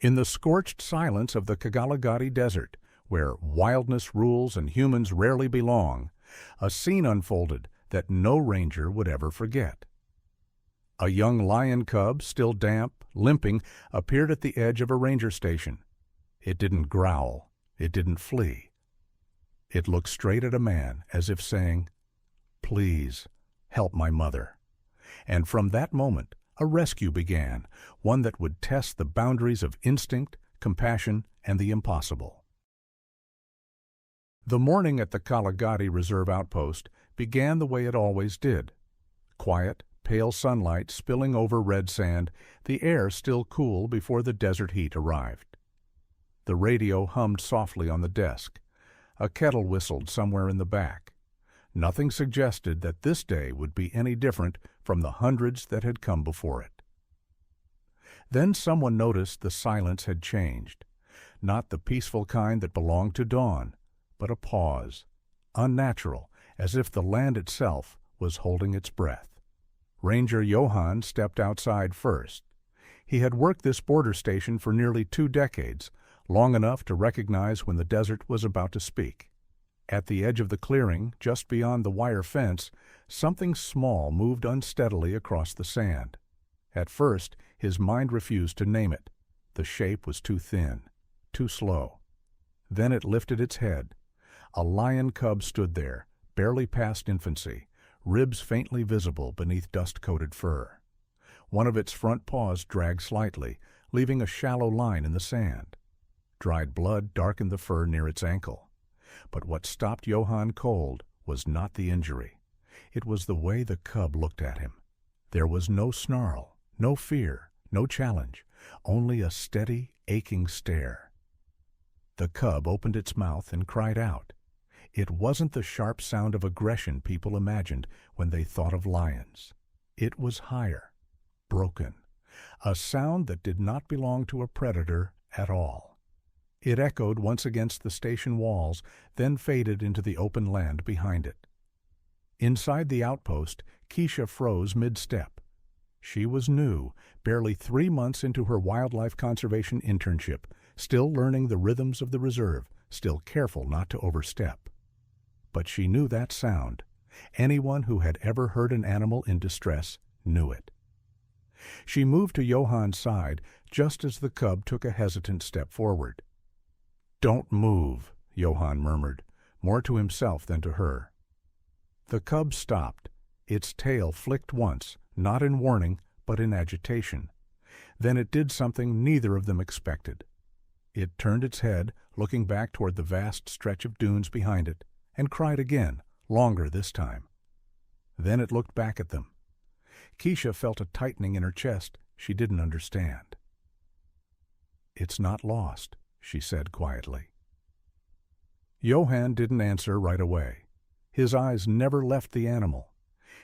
In the scorched silence of the Kagalagadi Desert, where wildness rules and humans rarely belong, a scene unfolded that no ranger would ever forget. A young lion cub, still damp, limping, appeared at the edge of a ranger station. It didn't growl. It didn't flee. It looked straight at a man, as if saying, "Please, help my mother." And from that moment, a rescue began, one that would test the boundaries of instinct, compassion, and the impossible. The morning at the Kalagadi Reserve Outpost began the way it always did. Quiet, pale sunlight spilling over red sand, the air still cool before the desert heat arrived. The radio hummed softly on the desk. A kettle whistled somewhere in the back. Nothing suggested that this day would be any different from the hundreds that had come before it. Then someone noticed the silence had changed. Not the peaceful kind that belonged to dawn, but a pause, unnatural, as if the land itself was holding its breath. Ranger Johann stepped outside first. He had worked this border station for nearly 2 decades, long enough to recognize when the desert was about to speak. At the edge of the clearing, just beyond the wire fence, something small moved unsteadily across the sand. At first, his mind refused to name it. The shape was too thin, too slow. Then it lifted its head. A lion cub stood there, barely past infancy, ribs faintly visible beneath dust-coated fur. One of its front paws dragged slightly, leaving a shallow line in the sand. Dried blood darkened the fur near its ankle. But what stopped Johann cold was not the injury. It was the way the cub looked at him. There was no snarl, no fear, no challenge, only a steady, aching stare. The cub opened its mouth and cried out. It wasn't the sharp sound of aggression people imagined when they thought of lions. It was higher, broken, a sound that did not belong to a predator at all. It echoed once against the station walls, then faded into the open land behind it. Inside the outpost, Keisha froze mid-step. She was new, barely 3 months into her wildlife conservation internship, still learning the rhythms of the reserve, still careful not to overstep. But she knew that sound. Anyone who had ever heard an animal in distress knew it. She moved to Johann's side just as the cub took a hesitant step forward. "Don't move," Johann murmured, more to himself than to her. The cub stopped. Its tail flicked once, not in warning, but in agitation. Then it did something neither of them expected. It turned its head, looking back toward the vast stretch of dunes behind it, and cried again, longer this time. Then it looked back at them. Keisha felt a tightening in her chest she didn't understand. "It's not lost," she said quietly. Johann didn't answer right away. His eyes never left the animal.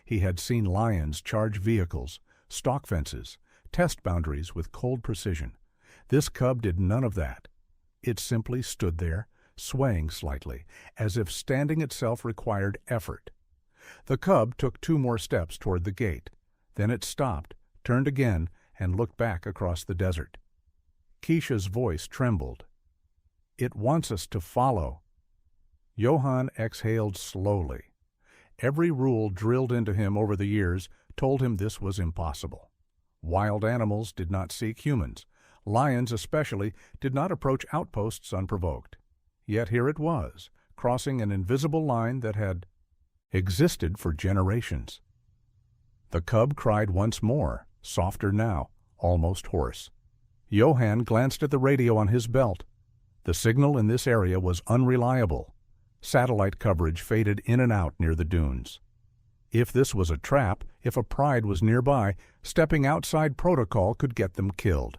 He had seen lions charge vehicles, stalk fences, test boundaries with cold precision. This cub did none of that. It simply stood there, swaying slightly, as if standing itself required effort. The cub took 2 more steps toward the gate. Then it stopped, turned again, and looked back across the desert. Keisha's voice trembled. "It wants us to follow." Johann exhaled slowly. Every rule drilled into him over the years told him this was impossible. Wild animals did not seek humans. Lions, especially, did not approach outposts unprovoked. Yet here it was, crossing an invisible line that had existed for generations. The cub cried once more, softer now, almost hoarse. Johann glanced at the radio on his belt. The signal in this area was unreliable. Satellite coverage faded in and out near the dunes. If this was a trap, if a pride was nearby, stepping outside protocol could get them killed.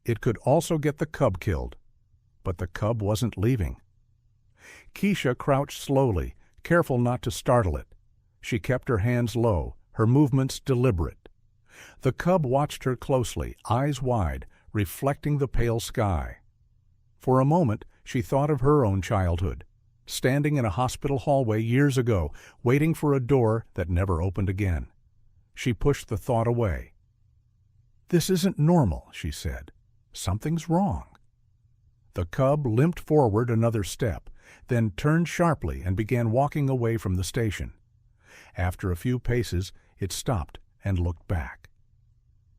It could also get the cub killed. But the cub wasn't leaving. Keisha crouched slowly, careful not to startle it. She kept her hands low, her movements deliberate. The cub watched her closely, eyes wide, reflecting the pale sky. For a moment, she thought of her own childhood, standing in a hospital hallway years ago, waiting for a door that never opened again. She pushed the thought away. "This isn't normal," she said. Something's wrong. The cub limped forward another step, then turned sharply and began walking away from the station. After a few paces, it stopped and looked back.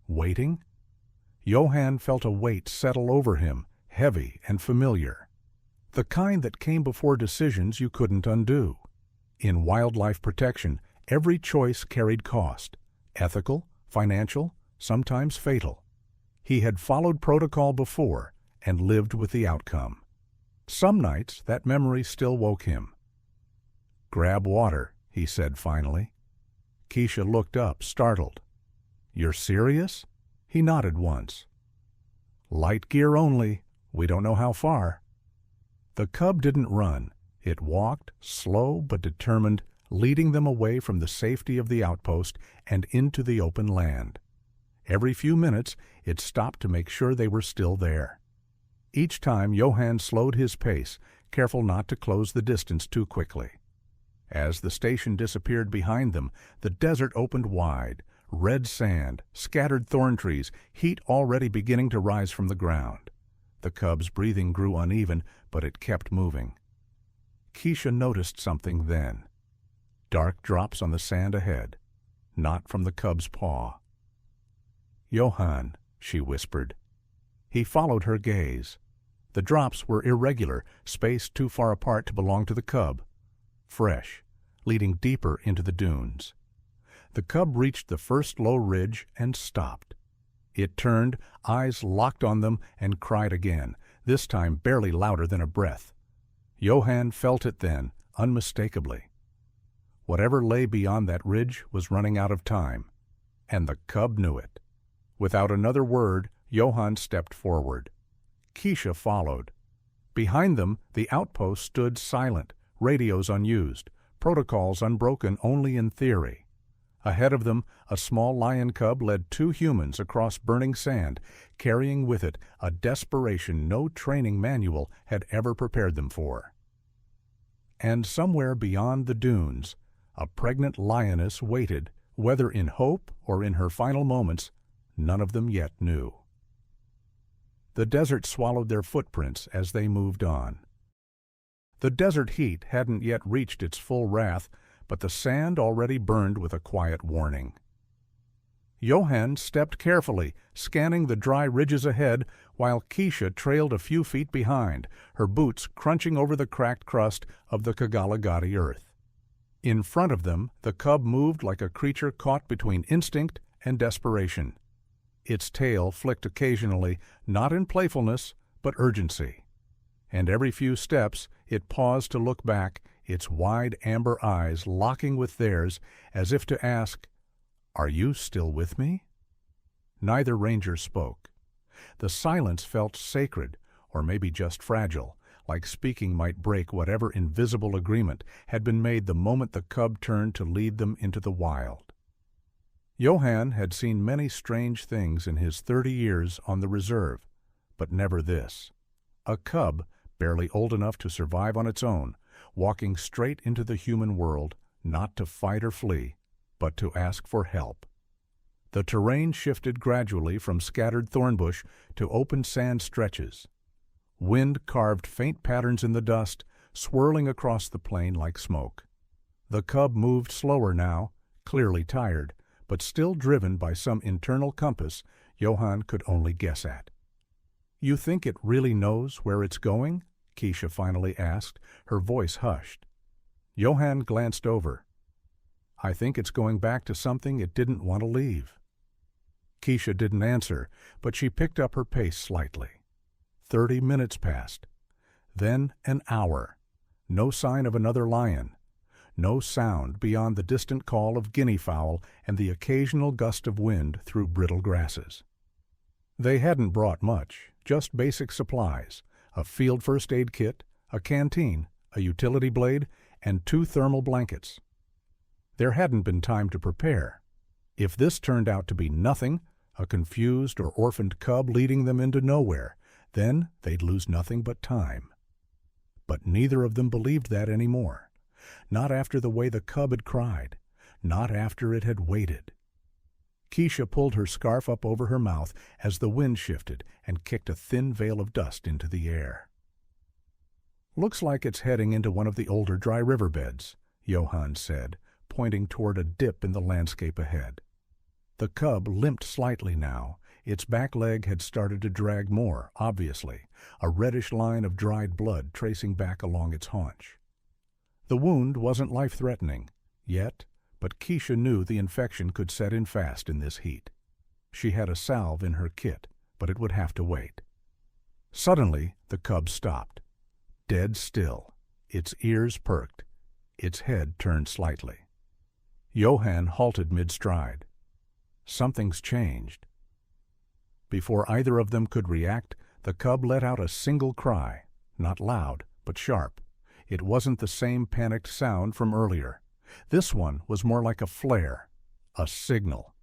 Waiting? Johann felt a weight settle over him, heavy and familiar. The kind that came before decisions you couldn't undo. In wildlife protection, every choice carried cost, ethical, financial, sometimes fatal. He had followed protocol before and lived with the outcome. Some nights that memory still woke him. "Grab water," he said finally. Keisha looked up, startled. "You're serious?" He nodded once. "Light gear only. We don't know how far." The cub didn't run. It walked, slow but determined, leading them away from the safety of the outpost and into the open land. Every few minutes it stopped to make sure they were still there. Each time Johann slowed his pace, careful not to close the distance too quickly. As the station disappeared behind them, the desert opened wide, red sand, scattered thorn trees, heat already beginning to rise from the ground. The cub's breathing grew uneven, but it kept moving. Keisha noticed something then. Dark drops on the sand ahead, not from the cub's paw. "Johann," she whispered. He followed her gaze. The drops were irregular, spaced too far apart to belong to the cub. Fresh, leading deeper into the dunes. The cub reached the first low ridge and stopped. It turned, eyes locked on them, and cried again, this time barely louder than a breath. Johann felt it then, unmistakably. Whatever lay beyond that ridge was running out of time, and the cub knew it. Without another word, Johann stepped forward. Keisha followed. Behind them, the outpost stood silent, radios unused, protocols unbroken only in theory. Ahead of them, a small lion cub led two humans across burning sand, carrying with it a desperation no training manual had ever prepared them for. And somewhere beyond the dunes, a pregnant lioness waited, whether in hope or in her final moments, none of them yet knew. The desert swallowed their footprints as they moved on. The desert heat hadn't yet reached its full wrath, but the sand already burned with a quiet warning. Johann stepped carefully, scanning the dry ridges ahead, while Keisha trailed a few feet behind, her boots crunching over the cracked crust of the Kagalagadi earth. In front of them, the cub moved like a creature caught between instinct and desperation. Its tail flicked occasionally, not in playfulness, but urgency. And every few steps it paused to look back, its wide amber eyes locking with theirs, as if to ask, "Are you still with me?" Neither ranger spoke. The silence felt sacred, or maybe just fragile, like speaking might break whatever invisible agreement had been made the moment the cub turned to lead them into the wild. Johann had seen many strange things in his 30 years on the reserve, but never this. A cub, barely old enough to survive on its own, walking straight into the human world, not to fight or flee, but to ask for help. The terrain shifted gradually from scattered thornbush to open sand stretches. Wind carved faint patterns in the dust, swirling across the plain like smoke. The cub moved slower now, clearly tired, but still driven by some internal compass Johann could only guess at. "You think it really knows where it's going?" Keisha finally asked, her voice hushed. Johann glanced over. "I think it's going back to something it didn't want to leave." Keisha didn't answer, but she picked up her pace slightly. 30 minutes passed. Then an hour. No sign of another lion. No sound beyond the distant call of guinea fowl and the occasional gust of wind through brittle grasses. They hadn't brought much, just basic supplies, a field first aid kit, a canteen, a utility blade, and 2 thermal blankets. There hadn't been time to prepare. If this turned out to be nothing, a confused or orphaned cub leading them into nowhere, then they'd lose nothing but time. But neither of them believed that anymore. Not after the way the cub had cried, not after it had waited. Keisha pulled her scarf up over her mouth as the wind shifted and kicked a thin veil of dust into the air. "Looks like it's heading into one of the older dry riverbeds," Johann said, pointing toward a dip in the landscape ahead. The cub limped slightly now. Its back leg had started to drag more, obviously, a reddish line of dried blood tracing back along its haunch. The wound wasn't life-threatening, yet, but Keisha knew the infection could set in fast in this heat. She had a salve in her kit, but it would have to wait. Suddenly, the cub stopped. Dead still, its ears perked, its head turned slightly. Johann halted mid-stride. Something's changed. Before either of them could react, the cub let out a single cry, not loud, but sharp. It wasn't the same panicked sound from earlier. This one was more like a flare, a signal.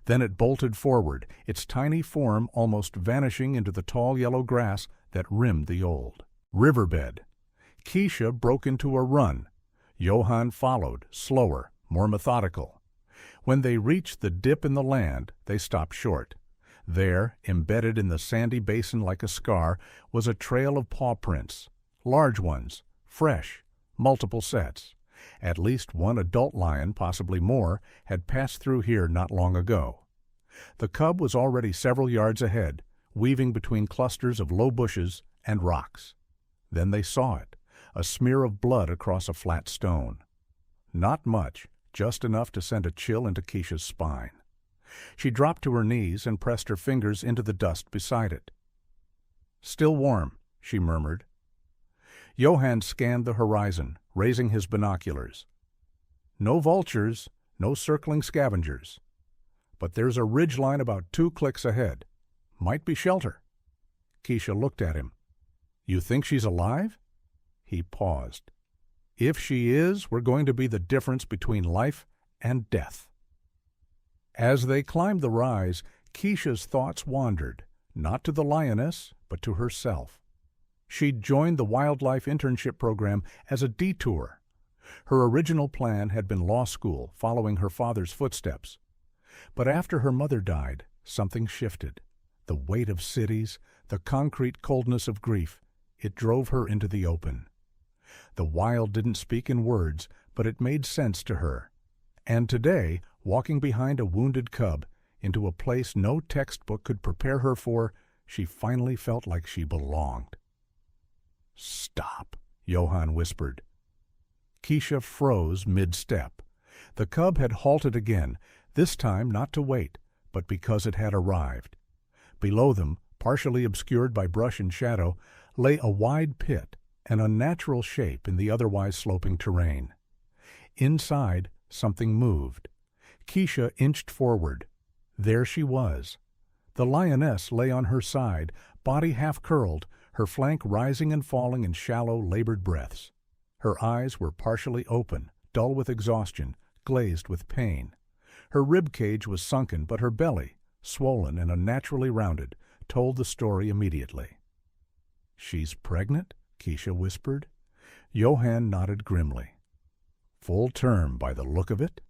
Then it bolted forward, its tiny form almost vanishing into the tall yellow grass that rimmed the old riverbed. Keisha broke into a run. Johann followed, slower, more methodical. When they reached the dip in the land, they stopped short. There, embedded in the sandy basin like a scar, was a trail of paw prints, large ones, fresh, multiple sets. At least one adult lion, possibly more, had passed through here not long ago. The cub was already several yards ahead, weaving between clusters of low bushes and rocks. Then they saw it, a smear of blood across a flat stone. Not much, just enough to send a chill into Keisha's spine. She dropped to her knees and pressed her fingers into the dust beside it. "Still warm," she murmured. Johann scanned the horizon, raising his binoculars. "No vultures, no circling scavengers. But there's a ridgeline about 2 clicks ahead. Might be shelter." Keisha looked at him. "You think she's alive?" He paused. "If she is, we're going to be the difference between life and death." As they climbed the rise, Keisha's thoughts wandered, not to the lioness, but to herself. She'd joined the wildlife internship program as a detour. Her original plan had been law school, following her father's footsteps. But after her mother died, something shifted. The weight of cities, the concrete coldness of grief, it drove her into the open. The wild didn't speak in words, but it made sense to her. And today, walking behind a wounded cub, into a place no textbook could prepare her for, she finally felt like she belonged. "Stop," Johann whispered. Keisha froze mid-step. The cub had halted again, this time not to wait, but because it had arrived. Below them, partially obscured by brush and shadow, lay a wide pit, an unnatural shape in the otherwise sloping terrain. Inside, something moved. Keisha inched forward. There she was. The lioness lay on her side, body half-curled, her flank rising and falling in shallow, labored breaths. Her eyes were partially open, dull with exhaustion, glazed with pain. Her rib cage was sunken, but her belly, swollen and unnaturally rounded, told the story immediately. "She's pregnant?" Keisha whispered. Johann nodded grimly. "Full term by the look of it?"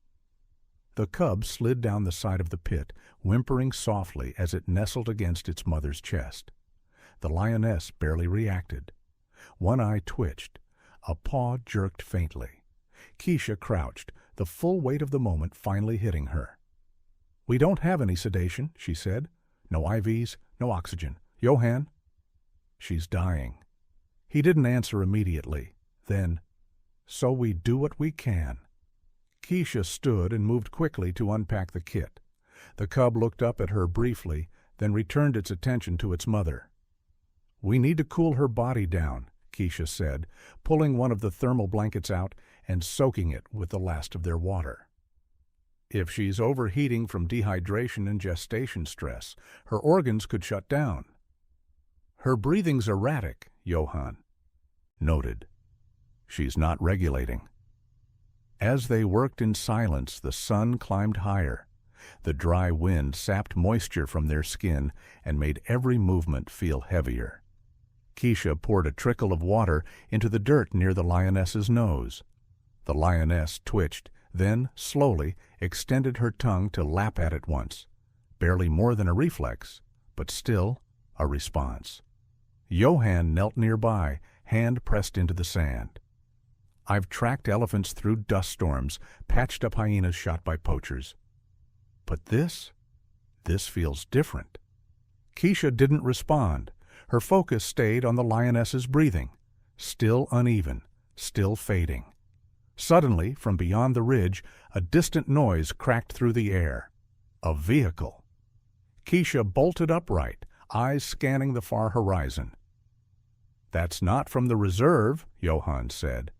The cub slid down the side of the pit, whimpering softly as it nestled against its mother's chest. The lioness barely reacted. One eye twitched. A paw jerked faintly. Keisha crouched, the full weight of the moment finally hitting her. "We don't have any sedation," she said. "No IVs, no oxygen. Johann?" "She's dying." He didn't answer immediately. Then, "So we do what we can." Keisha stood and moved quickly to unpack the kit. The cub looked up at her briefly, then returned its attention to its mother. "We need to cool her body down," Keisha said, pulling one of the thermal blankets out and soaking it with the last of their water. "If she's overheating from dehydration and gestation stress, her organs could shut down." "Her breathing's erratic," Johann noted. "She's not regulating." As they worked in silence, the sun climbed higher. The dry wind sapped moisture from their skin and made every movement feel heavier. Keisha poured a trickle of water into the dirt near the lioness's nose. The lioness twitched, then, slowly, extended her tongue to lap at it once. Barely more than a reflex, but still a response. Johann knelt nearby, hand pressed into the sand. I've tracked elephants through dust storms, patched up hyenas shot by poachers. But this feels different. Keisha didn't respond. Her focus stayed on the lioness's breathing. Still uneven, still fading. Suddenly, from beyond the ridge, a distant noise cracked through the air. A vehicle. Keisha bolted upright, eyes scanning the far horizon. "That's not from the reserve," Johann said.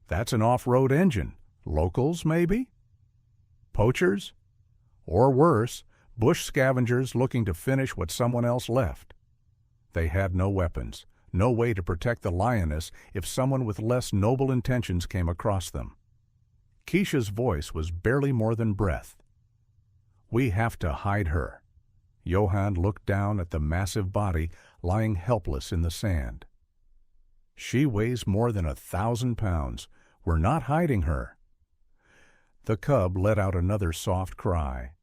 "That's an off-road engine. Locals, maybe? Poachers? Or worse, bush scavengers looking to finish what someone else left." They had no weapons, no way to protect the lioness if someone with less noble intentions came across them. Keisha's voice was barely more than breath. "We have to hide her." Johann looked down at the massive body lying helpless in the sand. "She weighs more than 1,000 pounds. We're not hiding her." The cub let out another soft cry.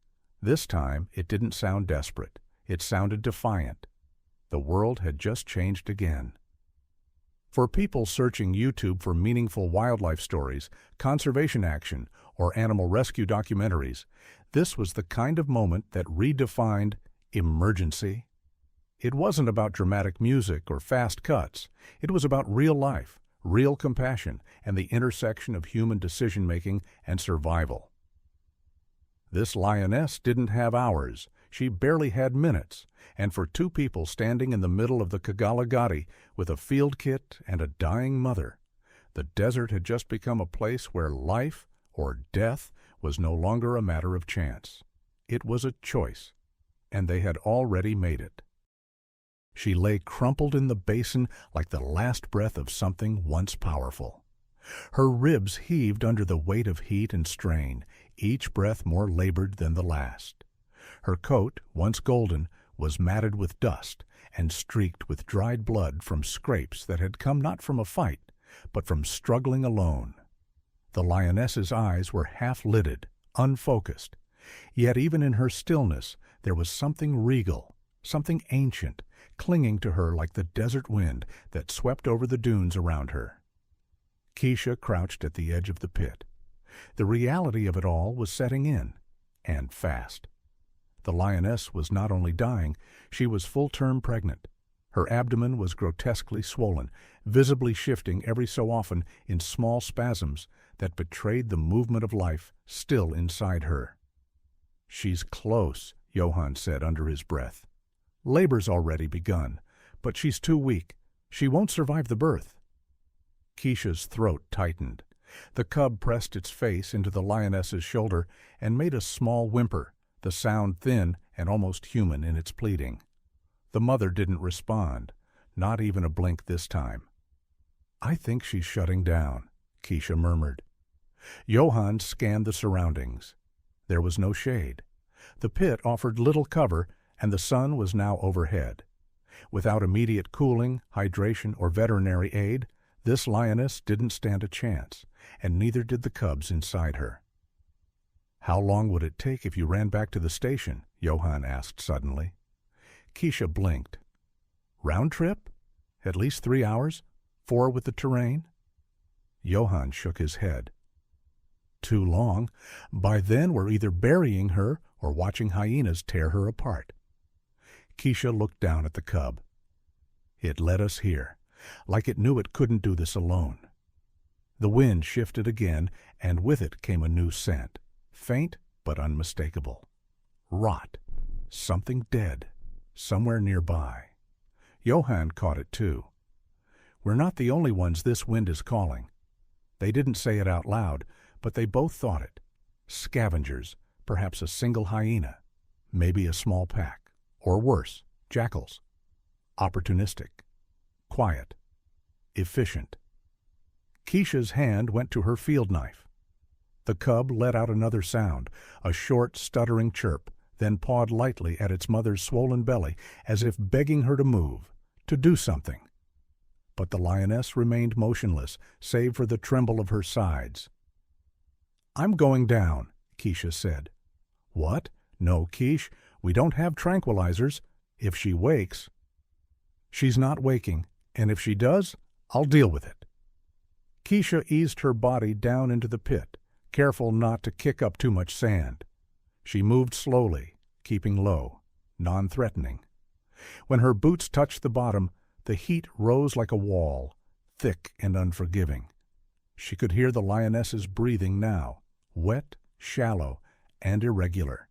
This time it didn't sound desperate. It sounded defiant. The world had just changed again. For people searching YouTube for meaningful wildlife stories, conservation action, or animal rescue documentaries, this was the kind of moment that redefined emergency. It wasn't about dramatic music or fast cuts. It was about real life, real compassion, and the intersection of human decision-making and survival. This lioness didn't have hours. She barely had minutes, and for two people standing in the middle of the Kagalagati with a field kit and a dying mother, the desert had just become a place where life or death was no longer a matter of chance. It was a choice, and they had already made it. She lay crumpled in the basin like the last breath of something once powerful. Her ribs heaved under the weight of heat and strain, each breath more labored than the last. Her coat, once golden, was matted with dust and streaked with dried blood from scrapes that had come not from a fight, but from struggling alone. The lioness's eyes were half-lidded, unfocused. Yet even in her stillness there was something regal, something ancient, clinging to her like the desert wind that swept over the dunes around her. Keisha crouched at the edge of the pit. The reality of it all was setting in, and fast. The lioness was not only dying, she was full-term pregnant. Her abdomen was grotesquely swollen, visibly shifting every so often in small spasms that betrayed the movement of life still inside her. "She's close," Johann said under his breath. "Labor's already begun, but she's too weak. She won't survive the birth." Keisha's throat tightened. The cub pressed its face into the lioness's shoulder and made a small whimper, the sound thin and almost human in its pleading. The mother didn't respond, not even a blink this time. "I think she's shutting down," Keisha murmured. Johann scanned the surroundings. There was no shade. The pit offered little cover, and the sun was now overhead. Without immediate cooling, hydration, or veterinary aid, this lioness didn't stand a chance, and neither did the cubs inside her. "How long would it take if you ran back to the station?" Johann asked suddenly. Keisha blinked. "Round trip? At least 3 hours? 4 with the terrain?" Johann shook his head. "Too long. By then we're either burying her or watching hyenas tear her apart." Keisha looked down at the cub. It led us here, like it knew it couldn't do this alone. The wind shifted again, and with it came a new scent, faint but unmistakable. Rot. Something dead, somewhere nearby. Johann caught it too. We're not the only ones this wind is calling. They didn't say it out loud, but they both thought it. Scavengers, perhaps a single hyena, maybe a small pack, or worse, jackals. Opportunistic, quiet, efficient. Keisha's hand went to her field knife. The cub let out another sound, a short, stuttering chirp, then pawed lightly at its mother's swollen belly as if begging her to move, to do something. But the lioness remained motionless, save for the tremble of her sides. "I'm going down," Keisha said. "What? No, Keish, we don't have tranquilizers. If she wakes—" "She's not waking, and if she does, I'll deal with it." Keisha eased her body down into the pit, careful not to kick up too much sand. She moved slowly, keeping low, non-threatening. When her boots touched the bottom, the heat rose like a wall, thick and unforgiving. She could hear the lioness's breathing now, wet, shallow, and irregular.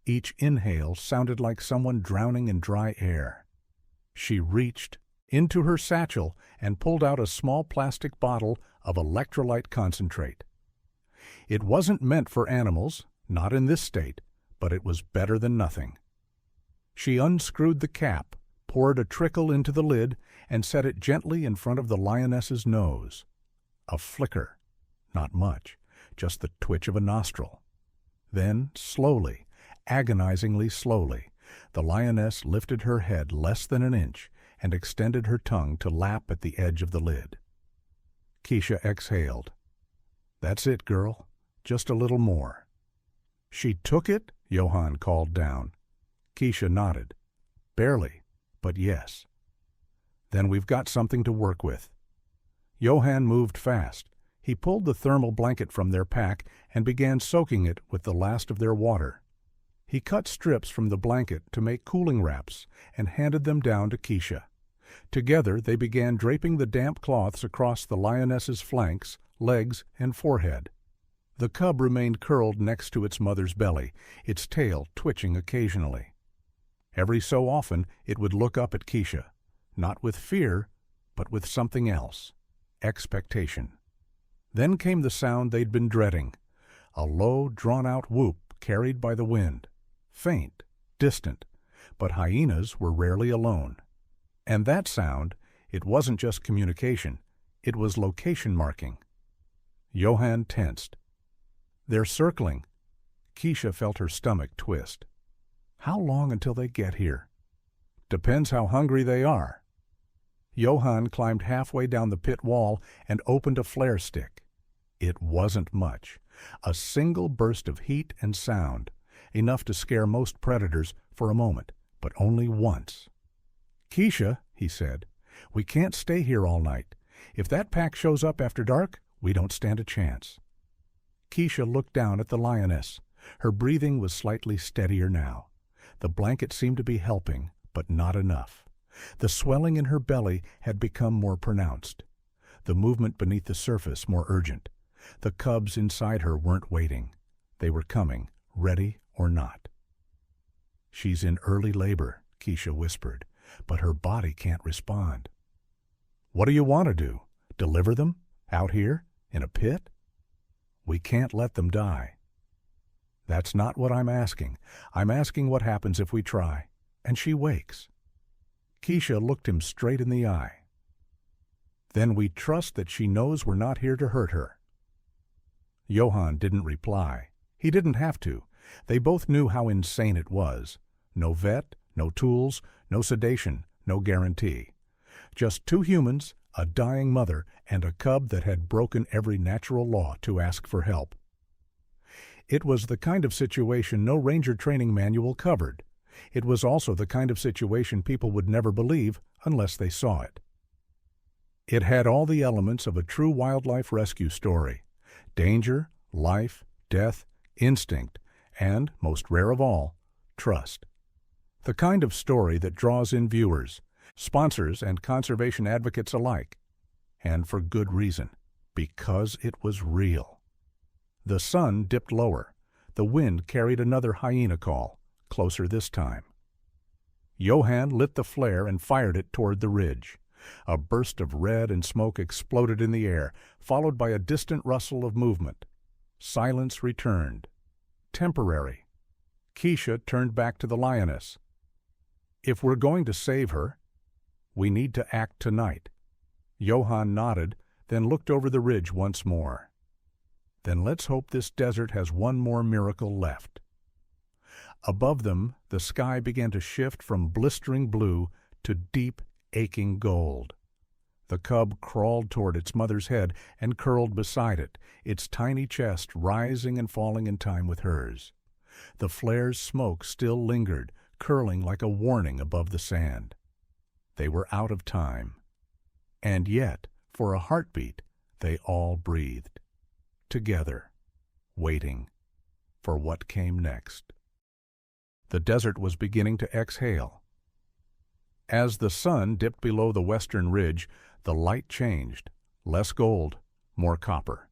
Each inhale sounded like someone drowning in dry air. She reached into her satchel and pulled out a small plastic bottle of electrolyte concentrate. It wasn't meant for animals, not in this state, but it was better than nothing. She unscrewed the cap, poured a trickle into the lid, and set it gently in front of the lioness's nose. A flicker, not much, just the twitch of a nostril. Then, slowly, agonizingly slowly, the lioness lifted her head less than an inch and extended her tongue to lap at the edge of the lid. Keisha exhaled. "That's it, girl. Just a little more." "She took it?" Johann called down. Keisha nodded. "Barely, but yes." "Then we've got something to work with." Johann moved fast. He pulled the thermal blanket from their pack and began soaking it with the last of their water. He cut strips from the blanket to make cooling wraps and handed them down to Keisha. Together they began draping the damp cloths across the lioness's flanks, legs, and forehead. The cub remained curled next to its mother's belly, its tail twitching occasionally. Every so often it would look up at Keisha, not with fear, but with something else, expectation. Then came the sound they'd been dreading, a low, drawn-out whoop carried by the wind, faint, distant, but hyenas were rarely alone. And that sound, it wasn't just communication, it was location marking. Johann tensed. "They're circling." Keisha felt her stomach twist. "How long until they get here?" "Depends how hungry they are." Johann climbed halfway down the pit wall and opened a flare stick. It wasn't much. A single burst of heat and sound, enough to scare most predators for a moment, but only once. "Keisha," he said, "we can't stay here all night. If that pack shows up after dark, we don't stand a chance." Keisha looked down at the lioness. Her breathing was slightly steadier now. The blanket seemed to be helping, but not enough. The swelling in her belly had become more pronounced. The movement beneath the surface more urgent. The cubs inside her weren't waiting. They were coming, ready or not. "She's in early labor," Keisha whispered, "but her body can't respond." "What do you want to do? Deliver them? Out here? In a pit?" "We can't let them die." "That's not what I'm asking. I'm asking what happens if we try, and she wakes." Keisha looked him straight in the eye. "Then we trust that she knows we're not here to hurt her." Johann didn't reply. He didn't have to. They both knew how insane it was. No vet, no tools, no sedation, no guarantee. Just two humans, a dying mother, and a cub that had broken every natural law to ask for help. It was the kind of situation no ranger training manual covered. It was also the kind of situation people would never believe unless they saw it. It had all the elements of a true wildlife rescue story. Danger, life, death, instinct, and, most rare of all, trust. The kind of story that draws in viewers, sponsors and conservation advocates alike. And for good reason, because it was real. The sun dipped lower. The wind carried another hyena call, closer this time. Johann lit the flare and fired it toward the ridge. A burst of red and smoke exploded in the air, followed by a distant rustle of movement. Silence returned. Temporary. Keisha turned back to the lioness. "If we're going to save her, we need to act tonight." Johann nodded, then looked over the ridge once more. "Then let's hope this desert has one more miracle left." Above them, the sky began to shift from blistering blue to deep, aching gold. The cub crawled toward its mother's head and curled beside it, its tiny chest rising and falling in time with hers. The flare's smoke still lingered, curling like a warning above the sand. They were out of time. And yet, for a heartbeat, they all breathed. Together, waiting for what came next. The desert was beginning to exhale. As the sun dipped below the western ridge, the light changed, less gold, more copper.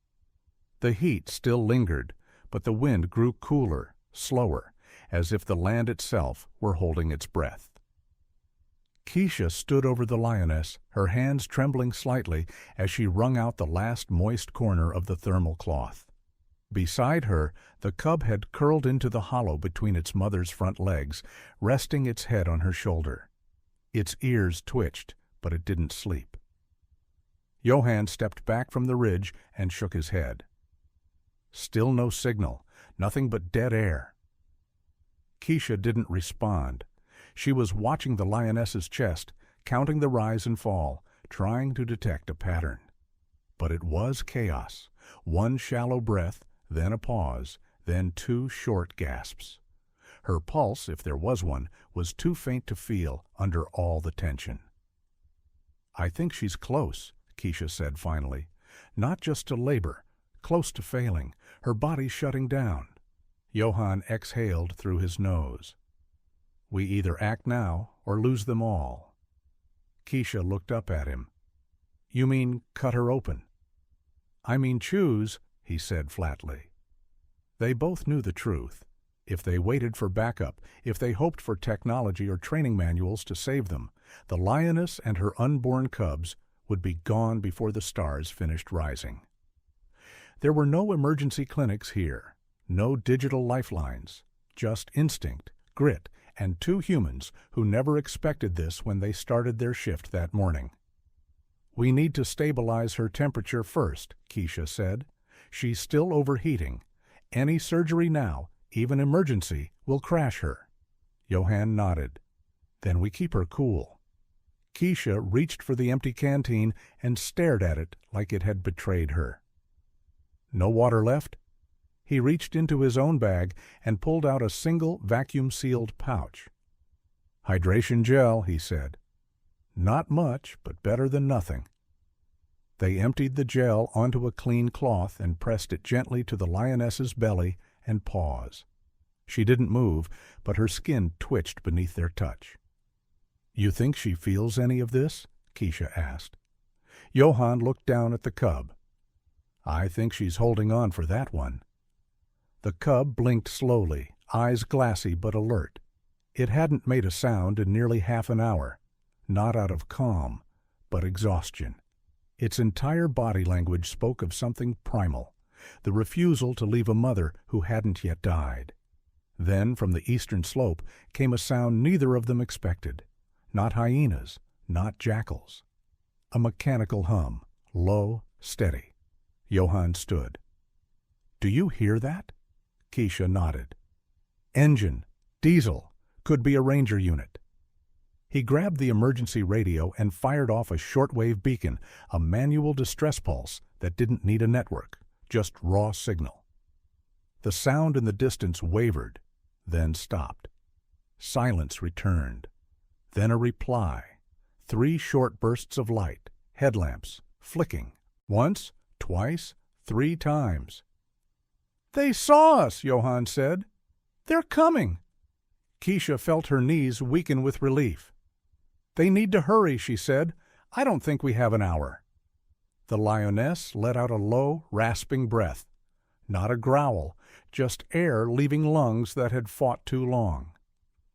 The heat still lingered, but the wind grew cooler, slower, as if the land itself were holding its breath. Keisha stood over the lioness, her hands trembling slightly as she wrung out the last moist corner of the thermal cloth. Beside her, the cub had curled into the hollow between its mother's front legs, resting its head on her shoulder. Its ears twitched, but it didn't sleep. Johann stepped back from the ridge and shook his head. Still no signal, nothing but dead air. Keisha didn't respond. She was watching the lioness's chest, counting the rise and fall, trying to detect a pattern. But it was chaos. One shallow breath, then a pause, then two short gasps. Her pulse, if there was one, was too faint to feel under all the tension. "I think she's close," Keisha said finally. "Not just to labor, close to failing, her body shutting down." Johann exhaled through his nose. "We either act now or lose them all." Keisha looked up at him. "You mean cut her open?" "I mean choose," he said flatly. They both knew the truth. If they waited for backup, if they hoped for technology or training manuals to save them, the lioness and her unborn cubs would be gone before the stars finished rising. There were no emergency clinics here, no digital lifelines, just instinct, grit, and two humans who never expected this when they started their shift that morning. "We need to stabilize her temperature first," Keisha said. "She's still overheating. Any surgery now, even emergency, will crash her." Johann nodded. "Then we keep her cool." Keisha reached for the empty canteen and stared at it like it had betrayed her. "No water left?" He reached into his own bag and pulled out a single vacuum-sealed pouch. "Hydration gel," he said. "Not much, but better than nothing." They emptied the gel onto a clean cloth and pressed it gently to the lioness's belly and paws. She didn't move, but her skin twitched beneath their touch. "You think she feels any of this?" Keisha asked. Johann looked down at the cub. "I think she's holding on for that one." The cub blinked slowly, eyes glassy but alert. It hadn't made a sound in nearly half an hour, not out of calm, but exhaustion. Its entire body language spoke of something primal, the refusal to leave a mother who hadn't yet died. Then, from the eastern slope, came a sound neither of them expected. Not hyenas, not jackals. A mechanical hum, low, steady. Johann stood. "Do you hear that?" Keisha nodded. "Engine, diesel, could be a ranger unit." He grabbed the emergency radio and fired off a shortwave beacon, a manual distress pulse that didn't need a network, just raw signal. The sound in the distance wavered, then stopped. Silence returned. Then a reply. 3 short bursts of light, headlamps, flicking. Once, twice, 3 times. "They saw us," Johann said. "They're coming." Keisha felt her knees weaken with relief. "They need to hurry," she said. "I don't think we have an hour." The lioness let out a low, rasping breath. Not a growl, just air leaving lungs that had fought too long.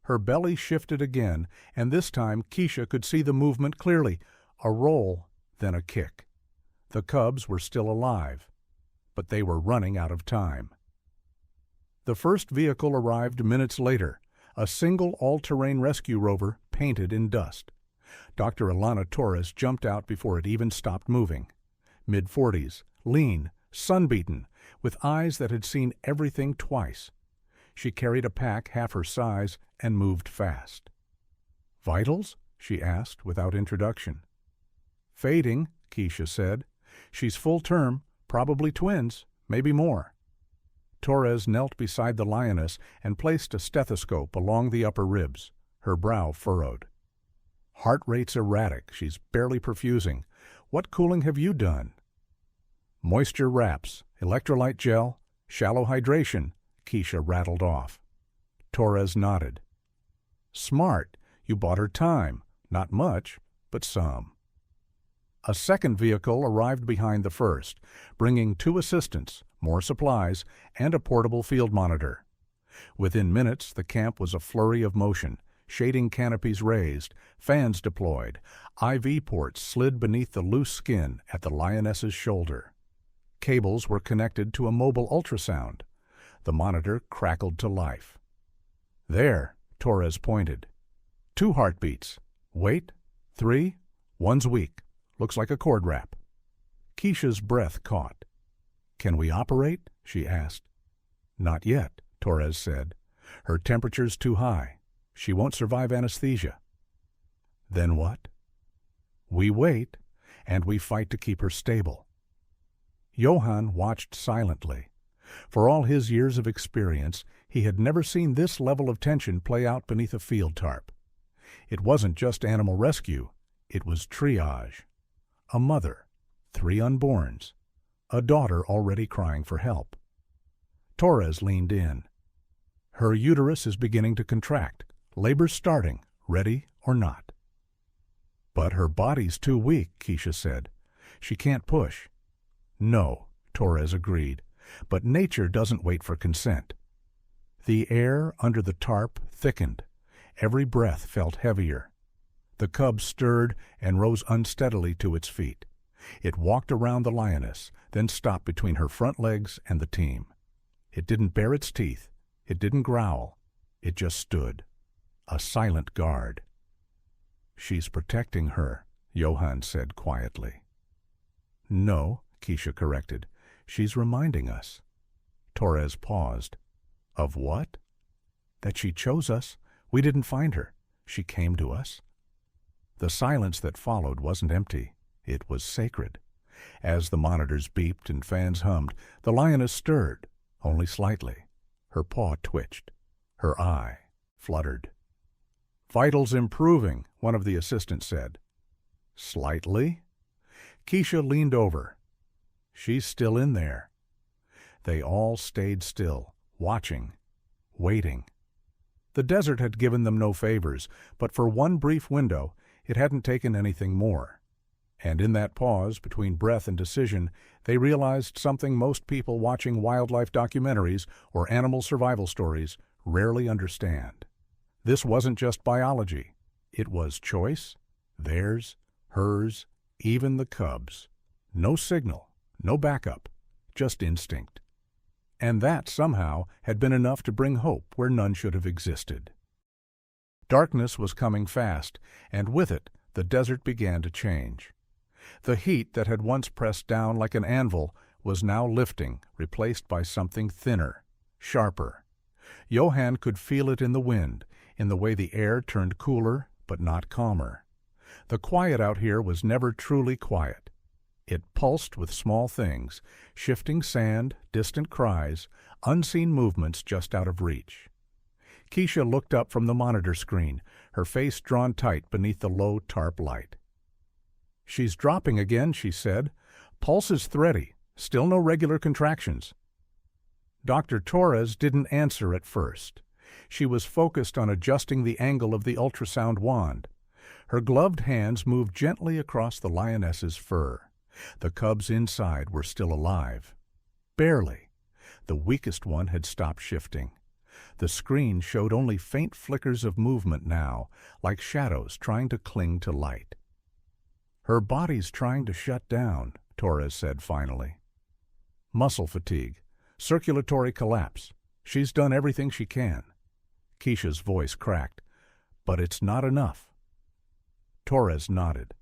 Her belly shifted again, and this time Keisha could see the movement clearly, a roll, then a kick. The cubs were still alive, but they were running out of time. The first vehicle arrived minutes later, a single all-terrain rescue rover painted in dust. Dr. Ilana Torres jumped out before it even stopped moving. Mid-40s, lean, sun-beaten, with eyes that had seen everything twice. She carried a pack half her size and moved fast. "Vitals?" she asked without introduction. Fading, Keisha said. She's full term, probably twins, maybe more. Torres knelt beside the lioness and placed a stethoscope along the upper ribs, her brow furrowed. Heart rate's erratic, she's barely perfusing. What cooling have you done? Moisture wraps, electrolyte gel, shallow hydration, Keisha rattled off. Torres nodded. Smart, you bought her time. Not much, but some. A second vehicle arrived behind the first, bringing 2 assistants, more supplies, and a portable field monitor. Within minutes, the camp was a flurry of motion, shading canopies raised, fans deployed, IV ports slid beneath the loose skin at the lioness's shoulder. Cables were connected to a mobile ultrasound. The monitor crackled to life. There, Torres pointed. 2 heartbeats. Wait. 3. One's weak. Looks like a cord wrap. Keisha's breath caught. Can we operate? She asked. Not yet, Torres said. Her temperature's too high. She won't survive anesthesia. Then what? We wait, and we fight to keep her stable. Johann watched silently. For all his years of experience, he had never seen this level of tension play out beneath a field tarp. It wasn't just animal rescue, it was triage. A mother, 3 unborns, a daughter already crying for help. Torres leaned in. Her uterus is beginning to contract, labor's starting, ready or not. But her body's too weak, Keisha said. She can't push. No, Torres agreed, but nature doesn't wait for consent. The air under the tarp thickened. Every breath felt heavier. The cub stirred and rose unsteadily to its feet. It walked around the lioness, then stopped between her front legs and the team. It didn't bare its teeth. It didn't growl. It just stood. A silent guard. She's protecting her, Johann said quietly. No, Keisha corrected. She's reminding us. Torres paused. Of what? That she chose us. We didn't find her. She came to us. The silence that followed wasn't empty. It was sacred. As the monitors beeped and fans hummed, the lioness stirred, only slightly. Her paw twitched. Her eye fluttered. Vitals improving, one of the assistants said. Slightly? Keisha leaned over. She's still in there. They all stayed still, watching, waiting. The desert had given them no favors, but for one brief window, it hadn't taken anything more. And in that pause between breath and decision, they realized something most people watching wildlife documentaries or animal survival stories rarely understand. This wasn't just biology. It was choice, theirs, hers, even the cub's. No signal, no backup, just instinct. And that, somehow, had been enough to bring hope where none should have existed. Darkness was coming fast, and with it, the desert began to change. The heat that had once pressed down like an anvil was now lifting, replaced by something thinner, sharper. Johann could feel it in the wind, in the way the air turned cooler but not calmer. The quiet out here was never truly quiet. It pulsed with small things, shifting sand, distant cries, unseen movements just out of reach. Keisha looked up from the monitor screen, her face drawn tight beneath the low tarp light. She's dropping again, she said. Pulse is thready, still no regular contractions. Dr. Torres didn't answer at first. She was focused on adjusting the angle of the ultrasound wand. Her gloved hands moved gently across the lioness's fur. The cubs inside were still alive. Barely. The weakest one had stopped shifting. The screen showed only faint flickers of movement now, like shadows trying to cling to light. Her body's trying to shut down, Torres said finally. Muscle fatigue, circulatory collapse. She's done everything she can. Keisha's voice cracked. But it's not enough. Torres nodded.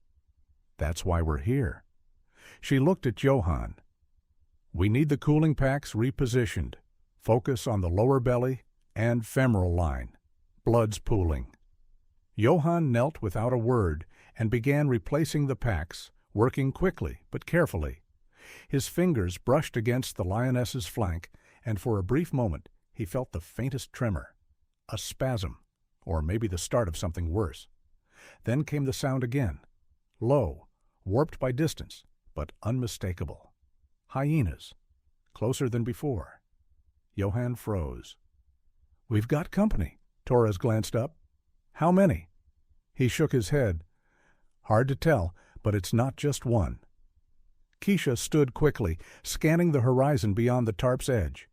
That's why we're here. She looked at Johann. We need the cooling packs repositioned. Focus on the lower belly and femoral line. Blood's pooling. Johann knelt without a word and began replacing the packs, working quickly but carefully. His fingers brushed against the lioness's flank, and for a brief moment he felt the faintest tremor, a spasm, or maybe the start of something worse. Then came the sound again, low, warped by distance, but unmistakable. Hyenas, closer than before. Johann froze. "We've got company." Torres glanced up. "How many?" He shook his head. "Hard to tell, but it's not just one." Keisha stood quickly, scanning the horizon beyond the tarp's edge.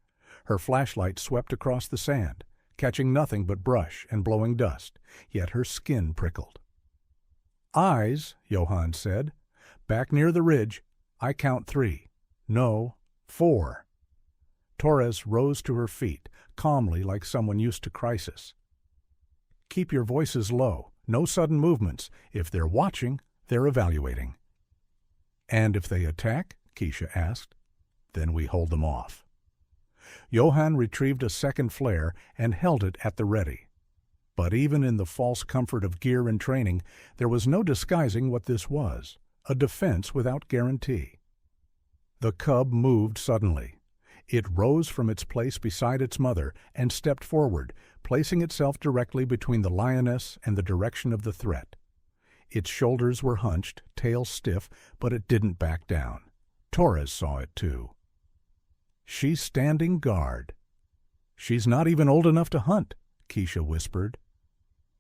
Her flashlight swept across the sand, catching nothing but brush and blowing dust, yet her skin prickled. "Eyes," Johann said. "Back near the ridge. I count 3. No, 4. Torres rose to her feet, calmly like someone used to crisis. "Keep your voices low. No sudden movements. If they're watching, they're evaluating." "And if they attack?" Keisha asked. "Then we hold them off." Johann retrieved a second flare and held it at the ready. But even in the false comfort of gear and training, there was no disguising what this was, a defense without guarantee. The cub moved suddenly. It rose from its place beside its mother and stepped forward, placing itself directly between the lioness and the direction of the threat. Its shoulders were hunched, tail stiff, but it didn't back down. Torres saw it too. "She's standing guard." "She's not even old enough to hunt," Keisha whispered.